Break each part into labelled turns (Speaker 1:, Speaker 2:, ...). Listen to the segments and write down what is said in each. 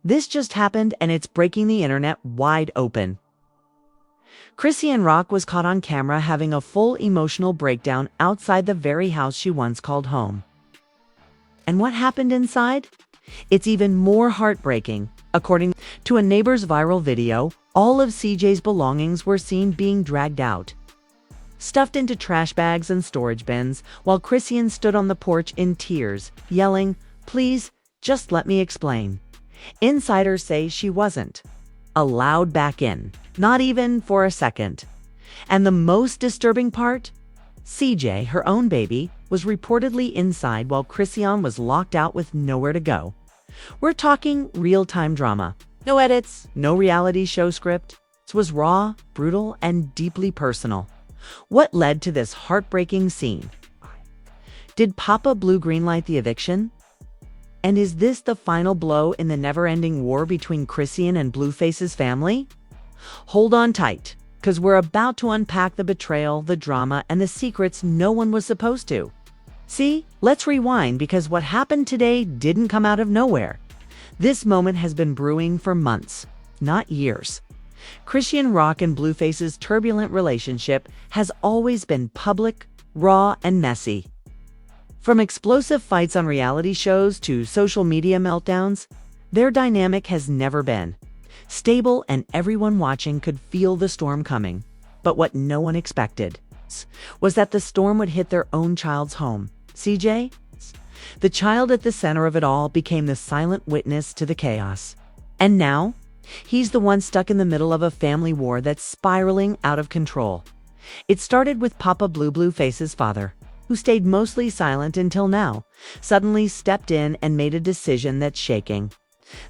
Speaker 1: This just happened and it's breaking the internet wide open. Chrisean Rock was caught on camera having a full emotional breakdown outside the very house she once called home. And what happened inside? It's even more heartbreaking. According to a neighbor's viral video, all of CJ's belongings were seen being dragged out, stuffed into trash bags and storage bins, while Chrisean stood on the porch in tears, yelling, "Please, just let me explain." Insiders say she wasn't allowed back in, not even for a second. And the most disturbing part? CJ, her own baby, was reportedly inside while Chrisean was locked out with nowhere to go. We're talking real-time drama. No edits, no reality show script. It was raw, brutal, and deeply personal. What led to this heartbreaking scene? Did Papa Blue greenlight the eviction? And is this the final blow in the never-ending war between Chrisean and Blueface's family? Hold on tight, because we're about to unpack the betrayal, the drama, and the secrets no one was supposed to. See, let's rewind, because what happened today didn't come out of nowhere. This moment has been brewing for months, not years. Chrisean Rock and Blueface's turbulent relationship has always been public, raw, and messy. From explosive fights on reality shows to social media meltdowns, their dynamic has never been stable, and everyone watching could feel the storm coming. But what no one expected was that the storm would hit their own child's home. CJ, the child at the center of it all, became the silent witness to the chaos. And now, he's the one stuck in the middle of a family war that's spiraling out of control. It started with Papa Blueface's father, who stayed mostly silent until now, suddenly stepped in and made a decision that's shaking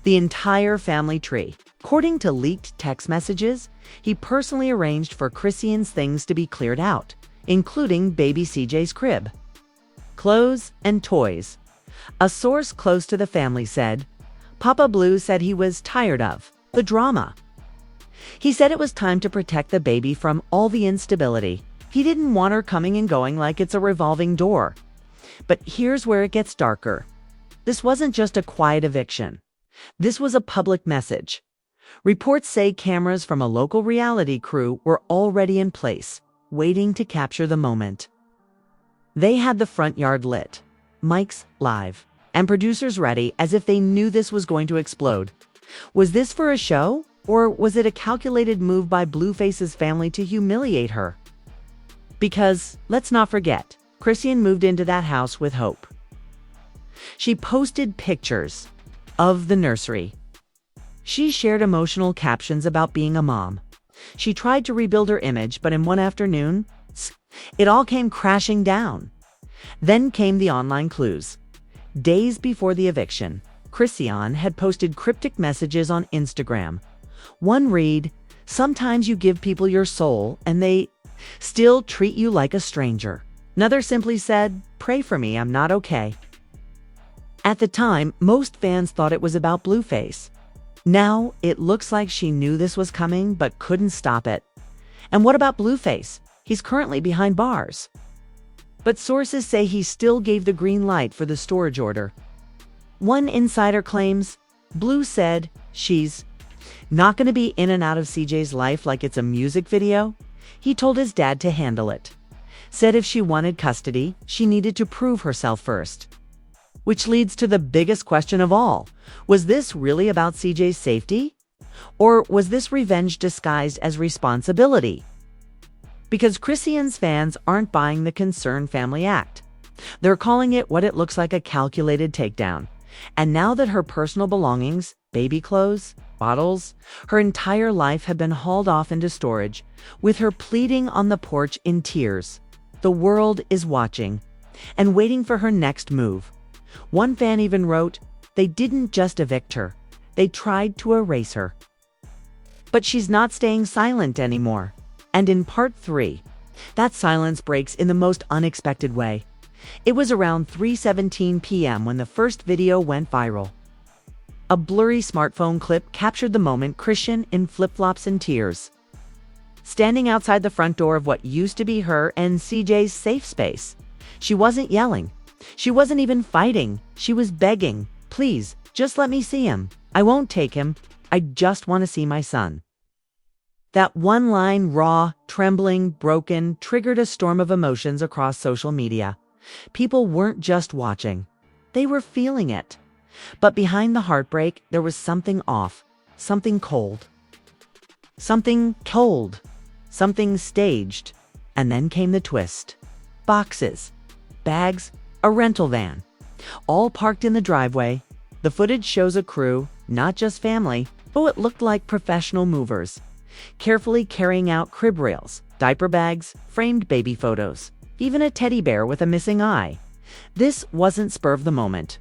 Speaker 1: the entire family tree. According to leaked text messages, he personally arranged for Chrisean's things to be cleared out, including baby CJ's crib, clothes, and toys. A source close to the family said, Papa Blue said he was tired of the drama. He said it was time to protect the baby from all the instability. He didn't want her coming and going like it's a revolving door. But here's where it gets darker. This wasn't just a quiet eviction. This was a public message. Reports say cameras from a local reality crew were already in place, waiting to capture the moment. They had the front yard lit, mics live, and producers ready, as if they knew this was going to explode. Was this for a show, or was it a calculated move by Blueface's family to humiliate her? Because, let's not forget, Chrisean moved into that house with hope. She posted pictures of the nursery. She shared emotional captions about being a mom. She tried to rebuild her image, but in one afternoon, it all came crashing down. Then came the online clues. Days before the eviction, Chrisean had posted cryptic messages on Instagram. One read, "Sometimes you give people your soul and they still treat you like a stranger." Another simply said, "Pray for me, I'm not okay." At the time, most fans thought it was about Blueface. Now, it looks like she knew this was coming but couldn't stop it. And what about Blueface? He's currently behind bars. But sources say he still gave the green light for the storage order. One insider claims, Blue said she's not going to be in and out of CJ's life like it's a music video. He told his dad to handle it. Said if she wanted custody, she needed to prove herself first. Which leads to the biggest question of all. Was this really about CJ's safety? Or was this revenge disguised as responsibility? Because Chrisean's fans aren't buying the concerned family act. They're calling it what it looks like, a calculated takedown. And now that her personal belongings, baby clothes, bottles, her entire life have been hauled off into storage, with her pleading on the porch in tears, the world is watching and waiting for her next move. One fan even wrote, "They didn't just evict her, they tried to erase her." But she's not staying silent anymore. And in part 3, that silence breaks in the most unexpected way. It was around 3:17 p.m. when the first video went viral. A blurry smartphone clip captured the moment Chrisean, in flip-flops and tears, standing outside the front door of what used to be her and CJ's safe space. She wasn't yelling. She wasn't even fighting. She was begging, "Please, Just let me see him. I won't take him. I just want to see my son. That one line, raw, trembling, broken, triggered a storm of emotions across social media. People weren't just watching. They were feeling it. But behind the heartbreak, there was something off, something cold. Something cold, something staged. And then came the twist. Boxes, bags, a rental van, all parked in the driveway. The footage shows a crew, not just family, but what looked like professional movers, carefully carrying out crib rails, diaper bags, framed baby photos, even a teddy bear with a missing eye. This wasn't spur of the moment.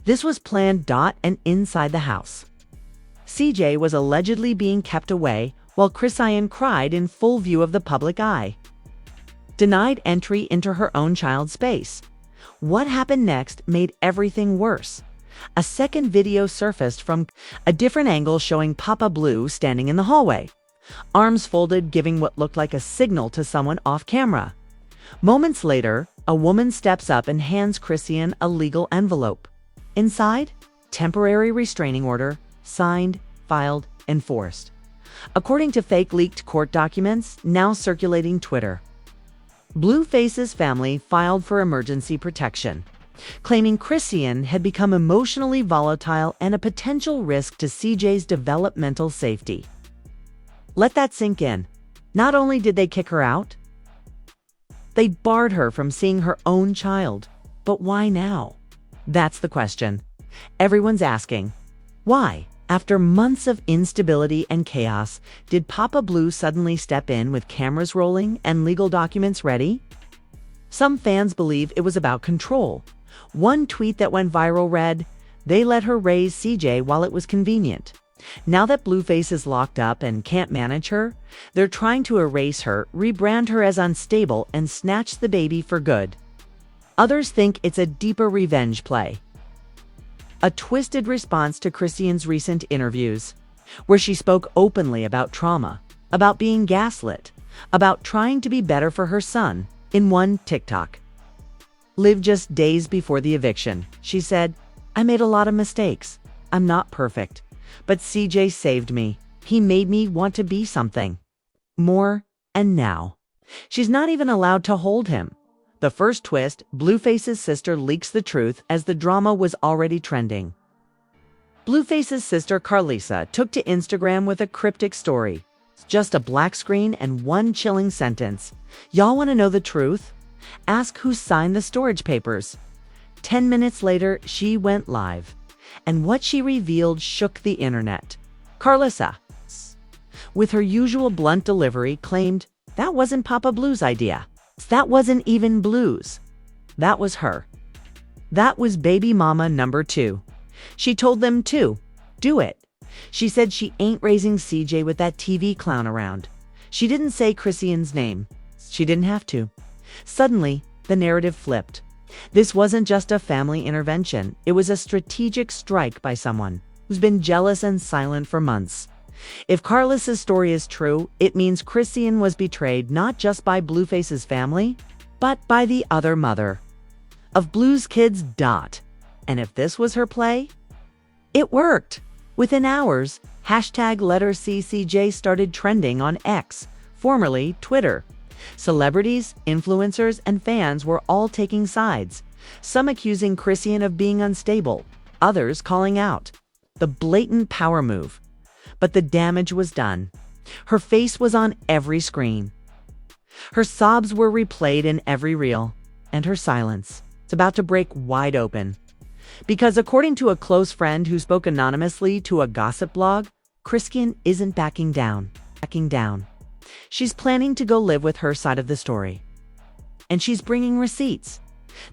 Speaker 1: This was planned. And inside the house, CJ was allegedly being kept away while Chrisean cried in full view of the public eye. Denied entry into her own child's space. What happened next made everything worse. A second video surfaced from a different angle showing Papa Blue standing in the hallway, arms folded, giving what looked like a signal to someone off camera. Moments later, a woman steps up and hands Chrisean a legal envelope. Inside, temporary restraining order, signed, filed, enforced. According to fake leaked court documents now circulating Twitter, Blueface's family filed for emergency protection, claiming Chrisean had become emotionally volatile and a potential risk to CJ's developmental safety. Let that sink in. Not only did they kick her out, they barred her from seeing her own child. But why now? That's the question everyone's asking. Why, after months of instability and chaos, did Papa Blue suddenly step in with cameras rolling and legal documents ready? Some fans believe it was about control. One tweet that went viral read, "They let her raise CJ while it was convenient. Now that Blueface is locked up and can't manage her, they're trying to erase her, rebrand her as unstable, and snatch the baby for good." Others think it's a deeper revenge play. A twisted response to Chrisean's recent interviews, where she spoke openly about trauma, about being gaslit, about trying to be better for her son. In one TikTok, lived just days before the eviction, she said, "I made a lot of mistakes. I'm not perfect. But CJ saved me. He made me want to be something more, and now she's not even allowed to hold him." The first twist, Blueface's sister leaks the truth as the drama was already trending. Blueface's sister Carlisa took to Instagram with a cryptic story. Just a black screen and one chilling sentence. "Y'all want to know the truth? Ask who signed the storage papers." 10 minutes later, she went live. And what she revealed shook the internet. Carlisa, with her usual blunt delivery, claimed that wasn't Papa Blue's idea. That wasn't even Blue's. That was her. That was baby mama number 2. She told them to do it. She said she ain't raising CJ with that TV clown around. She didn't say Chrisean's name. She didn't have to. Suddenly, the narrative flipped. This wasn't just a family intervention. It was a strategic strike by someone who's been jealous and silent for months. If Carlos's story is true, it means Chrisean was betrayed not just by Blueface's family, but by the other mother of Blue's kids. And if this was her play, it worked. Within hours, #LetHerSeeCJ started trending on X, formerly Twitter. Celebrities, influencers, and fans were all taking sides, some accusing Chrisean of being unstable, others calling out the blatant power move. But the damage was done. Her face was on every screen. Her sobs were replayed in every reel, and her silence is about to break wide open. Because according to a close friend who spoke anonymously to a gossip blog, Chrisean isn't backing down. She's planning to go live with her side of the story. And she's bringing receipts.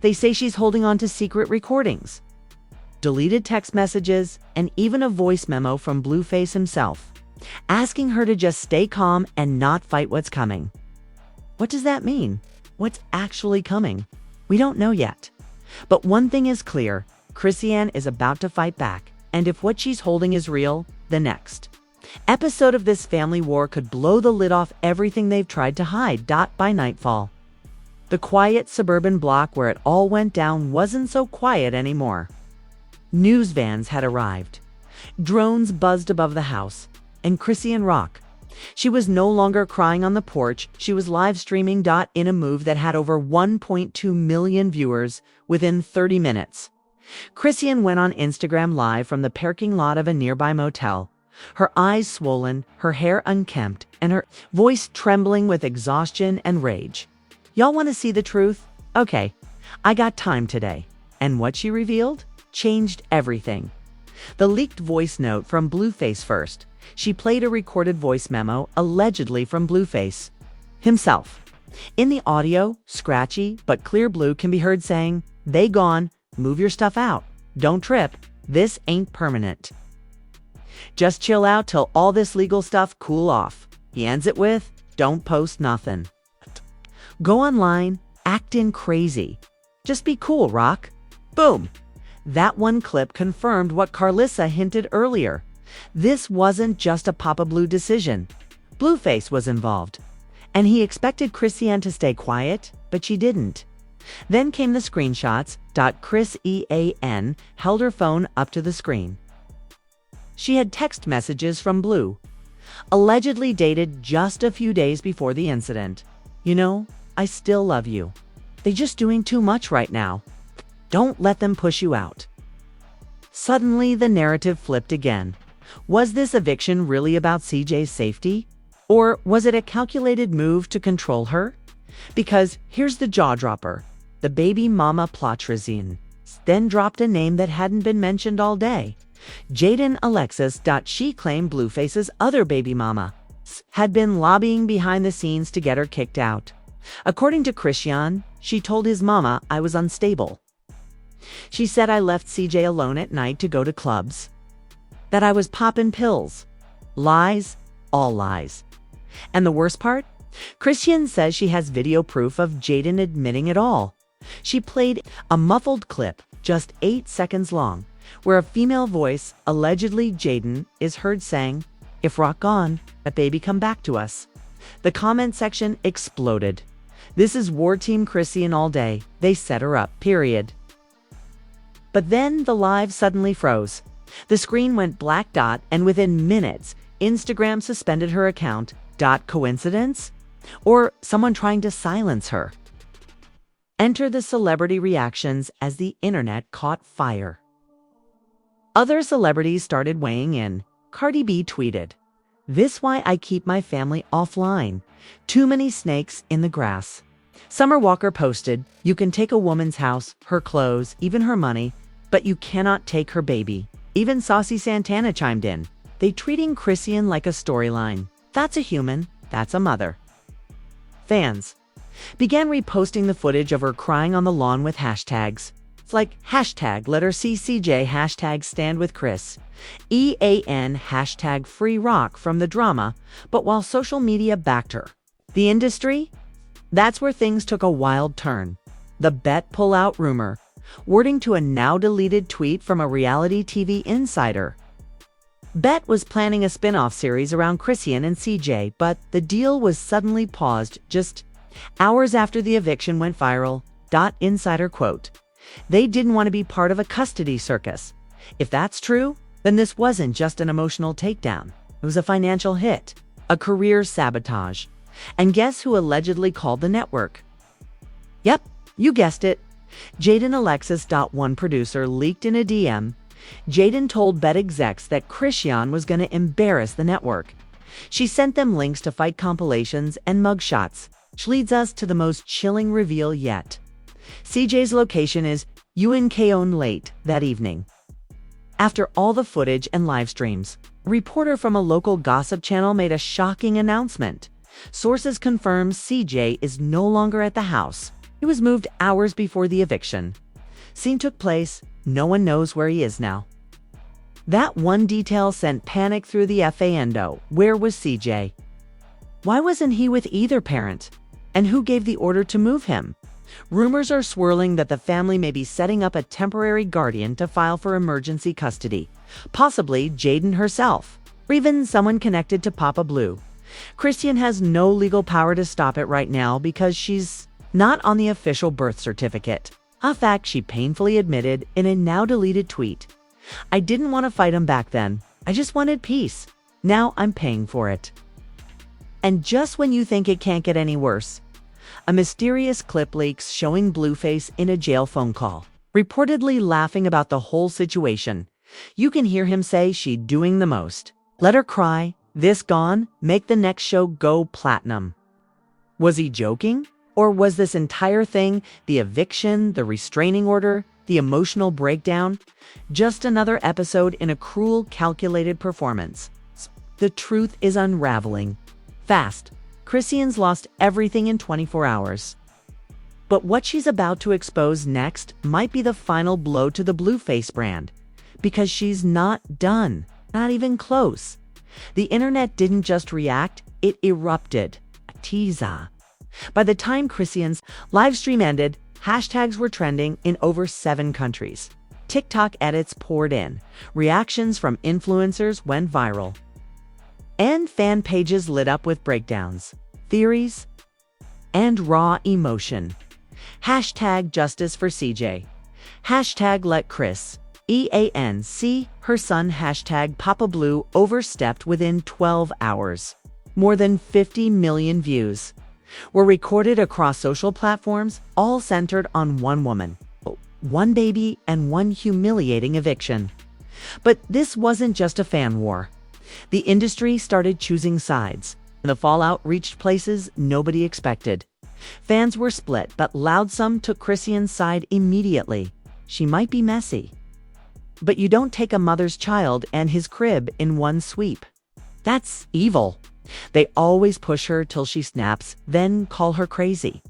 Speaker 1: They say she's holding on to secret recordings, deleted text messages, and even a voice memo from Blueface himself, asking her to just stay calm and not fight what's coming. What does that mean? What's actually coming? We don't know yet. But one thing is clear, Chrisean is about to fight back, and if what she's holding is real, the next episode of this family war could blow the lid off everything they've tried to hide. By nightfall, the quiet suburban block where it all went down wasn't so quiet anymore. News vans had arrived. Drones buzzed above the house. And Chrisean Rock. She was no longer crying on the porch. She was live streaming. In a move that had over 1.2 million viewers within 30 minutes. Chrisean went on Instagram Live from the parking lot of a nearby motel. Her eyes swollen, her hair unkempt, and her voice trembling with exhaustion and rage. Y'all want to see the truth? Okay, I got time today. And what she revealed changed everything. The leaked voice note from Blueface first. She played a recorded voice memo, allegedly from Blueface himself. In the audio, scratchy but clear Blue can be heard saying, "They gone, move your stuff out, don't trip, this ain't permanent. Just chill out till all this legal stuff cool off." He ends it with, "Don't post nothing. Go online, actin' crazy. Just be cool, Rock." Boom. That one clip confirmed what Carlissa hinted earlier. This wasn't just a Papa Blue decision. Blueface was involved. And he expected Chrisean to stay quiet, but she didn't. Then came the screenshots. Chrisean held her phone up to the screen. She had text messages from Blue, allegedly dated just a few days before the incident. "You know, I still love you. They're just doing too much right now. Don't let them push you out." Suddenly, the narrative flipped again. Was this eviction really about CJ's safety? Or was it a calculated move to control her? Because here's the jaw-dropper. The baby mama Chrisean then dropped a name that hadn't been mentioned all day. Jaden Alexis. She claimed Blueface's other baby mama had been lobbying behind the scenes to get her kicked out. According to Chrisean, she told his mama, "I was unstable. She said I left CJ alone at night to go to clubs. That I was popping pills." Lies, all lies. And the worst part? Chrisean says she has video proof of Jaden admitting it all. She played a muffled clip, just 8 seconds long, where a female voice, allegedly Jaden, is heard saying, "If Rock gone, that baby come back to us." The comment section exploded. This is War Team Chrisean all day. They set her up, period. But then the live suddenly froze. The screen went black. And within minutes, Instagram suspended her account. Coincidence? Or someone trying to silence her? Enter the celebrity reactions as the internet caught fire. Other celebrities started weighing in. Cardi B tweeted, "This why I keep my family offline. Too many snakes in the grass." Summer Walker posted, "You can take a woman's house, her clothes, even her money, but you cannot take her baby." Even Saucy Santana chimed in. "They treating Chrisean like a storyline. That's a human, that's a mother." Fans began reposting the footage of her crying on the lawn with hashtags. It's like hashtag let her see CJ, hashtag stand with Chris, EAN, hashtag free Rock from the drama, but while social media backed her. The industry? That's where things took a wild turn. The bet pullout rumor, wording to a now-deleted tweet from a reality TV insider. Bet was planning a spin-off series around Chrisean and CJ, but the deal was suddenly paused just hours after the eviction went viral. Insider quote, "They didn't want to be part of a custody circus." If that's true, then this wasn't just an emotional takedown. It was a financial hit, a career sabotage. And guess who allegedly called the network? Yep, you guessed it. Jaden Alexis. One producer leaked in a DM. Jaden told Bet execs that Chrisean was going to embarrass the network. She sent them links to fight compilations and mugshots, which leads us to the most chilling reveal yet. CJ's location is UNKON late that evening. After all the footage and live streams, a reporter from a local gossip channel made a shocking announcement. Sources confirm CJ is no longer at the house. He was moved hours before the eviction. Scene took place. No one knows where he is now. That one detail sent panic through the FANdo. Where was CJ? Why wasn't he with either parent? And who gave the order to move him? Rumors are swirling that the family may be setting up a temporary guardian to file for emergency custody. Possibly Jaden herself, or even someone connected to Papa Blue. Chrisean has no legal power to stop it right now because she's not on the official birth certificate, a fact she painfully admitted in a now-deleted tweet. I didn't want to fight him back then. I just wanted peace. Now I'm paying for it. And just when you think it can't get any worse, a mysterious clip leaks showing Blueface in a jail phone call, reportedly laughing about the whole situation. You can hear him say she's doing the most. Let her cry, this gone, make the next show go platinum. Was he joking? Or was this entire thing, the eviction, the restraining order, the emotional breakdown, just another episode in a cruel, calculated performance? The truth is unraveling. Fast. Chrisean's lost everything in 24 hours. But what she's about to expose next might be the final blow to the Blueface brand. Because she's not done. Not even close. The internet didn't just react, it erupted. A teaser. By the time Chrisean's live stream ended, hashtags were trending in over 7 countries. TikTok edits poured in. Reactions from influencers went viral. And fan pages lit up with breakdowns, theories, and raw emotion. Hashtag justice for CJ. Hashtag let Chris. EANC, her son. Hashtag Papa Blue overstepped within 12 hours. More than 50 million views were recorded across social platforms, all centered on one woman, one baby, and one humiliating eviction. But this wasn't just a fan war. The industry started choosing sides, and the fallout reached places nobody expected. Fans were split, but loud some took Chrisean's side immediately. She might be messy, but you don't take a mother's child and his crib in one sweep. That's evil. They always push her till she snaps, then call her crazy.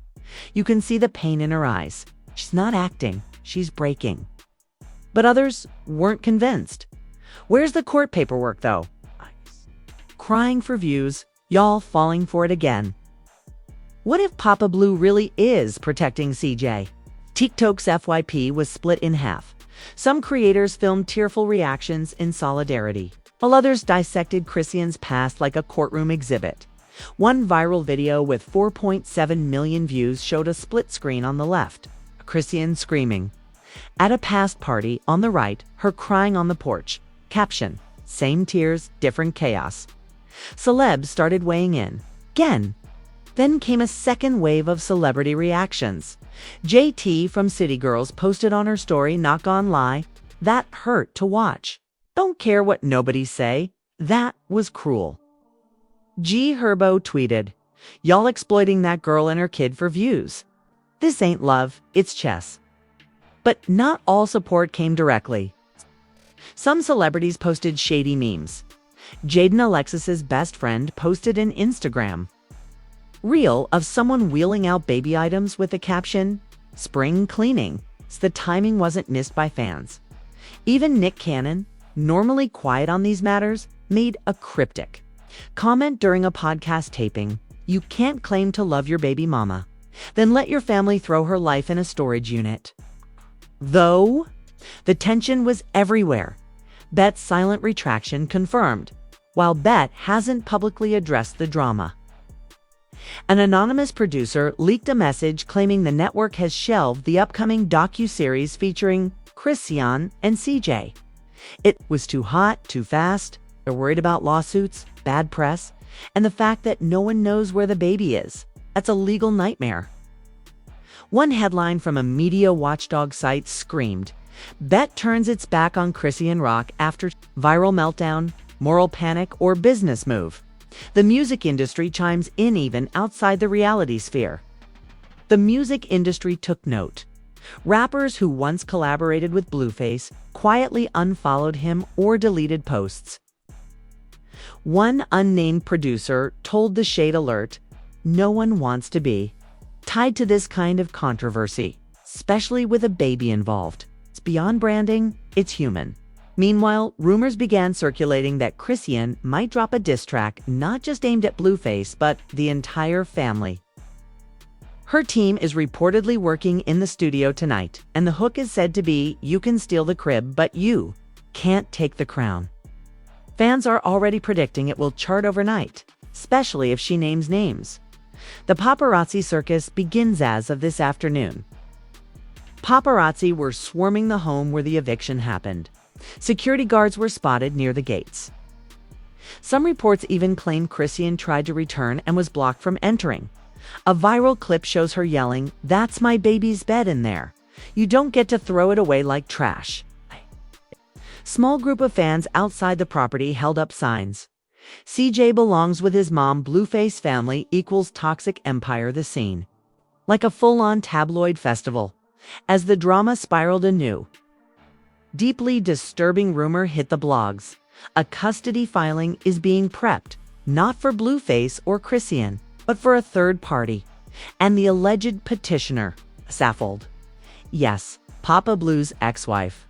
Speaker 1: You can see the pain in her eyes. She's not acting, she's breaking. But others weren't convinced. Where's the court paperwork, though? Crying for views, y'all falling for it again. What if Papa Blue really is protecting CJ? TikTok's FYP was split in half. Some creators filmed tearful reactions in solidarity, while others dissected Chrisean's past like a courtroom exhibit. One viral video with 4.7 million views showed a split screen on the left, Chrisean screaming at a past party, on the right, her crying on the porch. Caption: same tears, different chaos. Celebs started weighing in. Again. Then came a second wave of celebrity reactions. JT from City Girls posted on her story, "Not gonna lie, that hurt to watch. Don't care what nobody say. That was cruel." G Herbo tweeted, "Y'all exploiting that girl and her kid for views. This ain't love, it's chess." But not all support came directly. Some celebrities posted shady memes. Jaden Alexis's best friend posted an Instagram reel of someone wheeling out baby items with the caption, "Spring cleaning." So the timing wasn't missed by fans. Even Nick Cannon, normally quiet on these matters, made a cryptic comment during a podcast taping. "You can't claim to love your baby mama, then let your family throw her life in a storage unit." Though the tension was everywhere. Bet's silent retraction confirmed, while Bet hasn't publicly addressed the drama. An anonymous producer leaked a message claiming the network has shelved the upcoming docuseries featuring Chrisean and CJ. It was too hot, too fast. They're worried about lawsuits, bad press, and the fact that no one knows where the baby is. That's a legal nightmare. One headline from a media watchdog site screamed, "Bet turns its back on Chrisean Rock after viral meltdown, moral panic, or business move." The music industry chimes in even outside the reality sphere. The music industry took note. Rappers who once collaborated with Blueface quietly unfollowed him or deleted posts. One unnamed producer told the Shade Alert, "No one wants to be tied to this kind of controversy, especially with a baby involved. It's beyond branding, it's human." Meanwhile, rumors began circulating that Chrisean might drop a diss track not just aimed at Blueface, but the entire family. Her team is reportedly working in the studio tonight, and the hook is said to be, "You can steal the crib, but you can't take the crown." Fans are already predicting it will chart overnight, especially if she names names. The paparazzi circus begins as of this afternoon. Paparazzi were swarming the home where the eviction happened. Security guards were spotted near the gates. Some reports even claimed Chrisean tried to return and was blocked from entering. A viral clip shows her yelling, "That's my baby's bed in there. You don't get to throw it away like trash." Small group of fans outside the property held up signs. CJ belongs with his mom. Blueface family equals toxic empire. The scene. Like a full-on tabloid festival. As the drama spiraled anew, deeply disturbing rumor hit the blogs. A custody filing is being prepped, not for Blueface or Chrisean, but for a third party. And the alleged petitioner, Saffold. Yes, Papa Blue's ex-wife.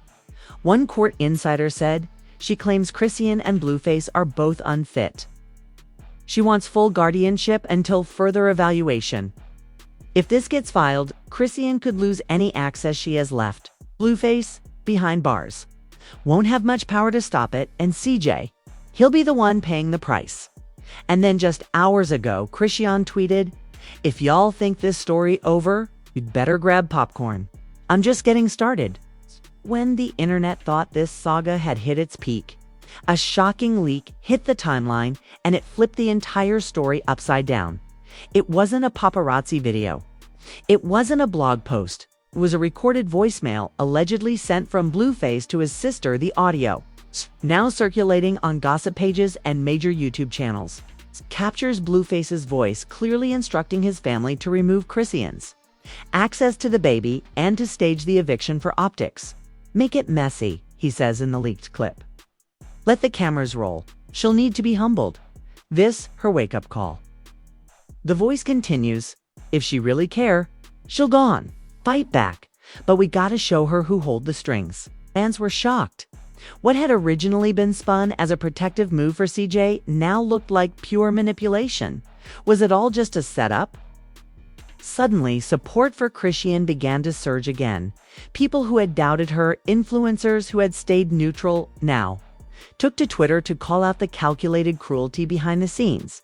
Speaker 1: One court insider said she claims Chrisean and Blueface are both unfit. She wants full guardianship until further evaluation. If this gets filed, Chrisean could lose any access she has left. Blueface, behind bars, won't have much power to stop it, and CJ, he'll be the one paying the price. And then just hours ago, Chrisean tweeted, "If y'all think this story over, you'd better grab popcorn. I'm just getting started." When the internet thought this saga had hit its peak, a shocking leak hit the timeline and it flipped the entire story upside down. It wasn't a paparazzi video. It wasn't a blog post. It was a recorded voicemail allegedly sent from Blueface to his sister. The audio, now circulating on gossip pages and major YouTube channels, captures Blueface's voice clearly instructing his family to remove Chrisean's access to the baby and to stage the eviction for optics. "Make it messy," he says in the leaked clip. "Let the cameras roll. She'll need to be humbled. This, her wake-up call." The voice continues, "If she really care, she'll go on. Fight back. But we gotta show her who hold the strings." Fans were shocked. What had originally been spun as a protective move for CJ now looked like pure manipulation. Was it all just a setup? Suddenly, support for Chrisean began to surge again. People who had doubted her, influencers who had stayed neutral, now took to Twitter to call out the calculated cruelty behind the scenes.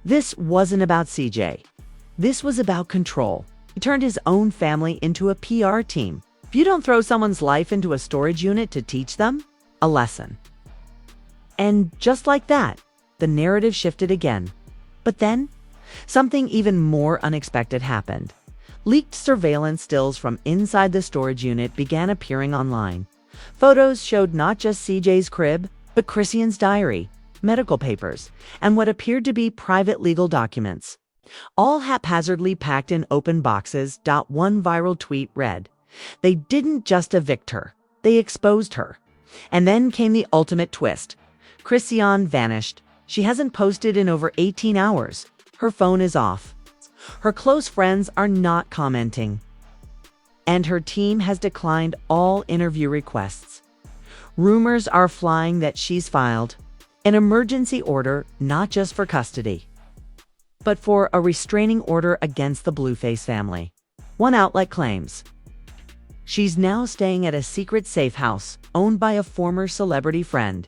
Speaker 1: This wasn't about CJ. This was about control. He turned his own family into a PR team. If you don't throw someone's life into a storage unit to teach them a lesson. And just like that, the narrative shifted again. But then, something even more unexpected happened. Leaked surveillance stills from inside the storage unit began appearing online. Photos showed not just CJ's crib, but Chrisean's diary, medical papers, and what appeared to be private legal documents, all haphazardly packed in open boxes. One viral tweet read, "They didn't just evict her, they exposed her." And then came the ultimate twist. Chrisean vanished. She hasn't posted in over 18 hours. Her phone is off. Her close friends are not commenting. And her team has declined all interview requests. Rumors are flying that she's filed an emergency order, not just for custody, but for a restraining order against the Blueface family. One outlet claims she's now staying at a secret safe house owned by a former celebrity friend.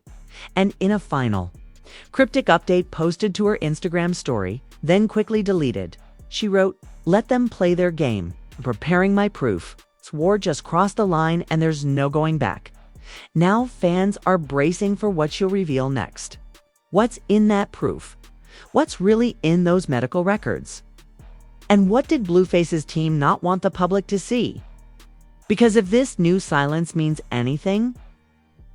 Speaker 1: And in a final, cryptic update posted to her Instagram story, then quickly deleted, she wrote, "Let them play their game. I'm preparing my proof. This war just crossed the line and there's no going back." Now fans are bracing for what she'll reveal next. What's in that proof? What's really in those medical records? And what did Blueface's team not want the public to see? Because if this new silence means anything,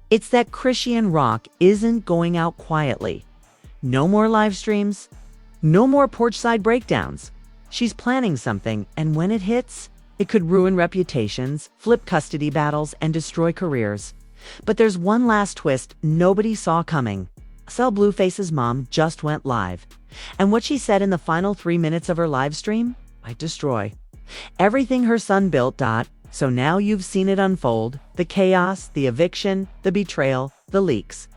Speaker 1: it's that Chrisean Rock isn't going out quietly. No more live streams, no more porchside breakdowns. She's planning something, and when it hits, it could ruin reputations, flip custody battles, and destroy careers. But there's one last twist nobody saw coming. Cell Blueface's mom just went live. And what she said in the final 3 minutes of her live stream? "Might destroy everything her son built. So now you've seen it unfold. The chaos, the eviction, the betrayal, the leaks.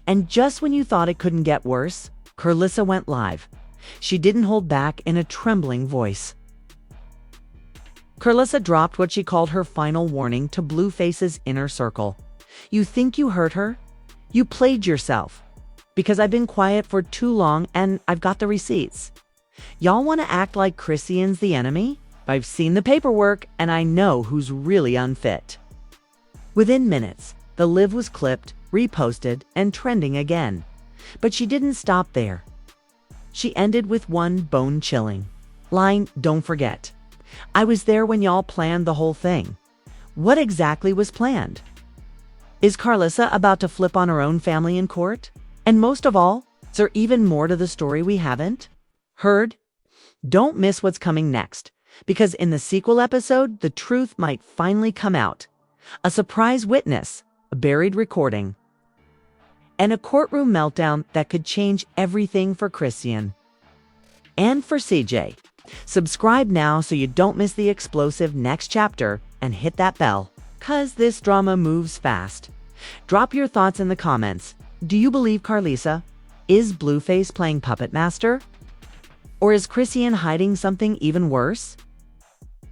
Speaker 1: And just when you thought it couldn't get worse, Carlissa went live. She didn't hold back in a trembling voice. Carlissa dropped what she called her final warning to Blueface's inner circle. "You think you hurt her? You played yourself. Because I've been quiet for too long and I've got the receipts. Y'all want to act like Chrisean's the enemy? I've seen the paperwork and I know who's really unfit." Within minutes, the live was clipped, reposted, and trending again. But she didn't stop there. She ended with one bone-chilling line: "Don't forget, I was there when y'all planned the whole thing." What exactly was planned? Is Carlissa about to flip on her own family in court? And most of all, is there even more to the story we haven't heard? Don't miss what's coming next, because in the sequel episode, the truth might finally come out. A surprise witness, a buried recording, and a courtroom meltdown that could change everything for Chrisean and for CJ. Subscribe now so you don't miss the explosive next chapter, and hit that bell, 'cause this drama moves fast. Drop your thoughts in the comments. Do you believe Carlissa? Is Blueface playing Puppet Master? Or is Chrisean hiding something even worse?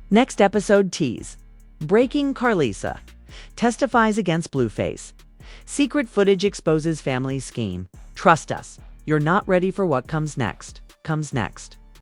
Speaker 1: Next episode tease: Breaking Carlissa testifies against Blueface. Secret footage exposes family scheme. Trust us, you're not ready for what comes next.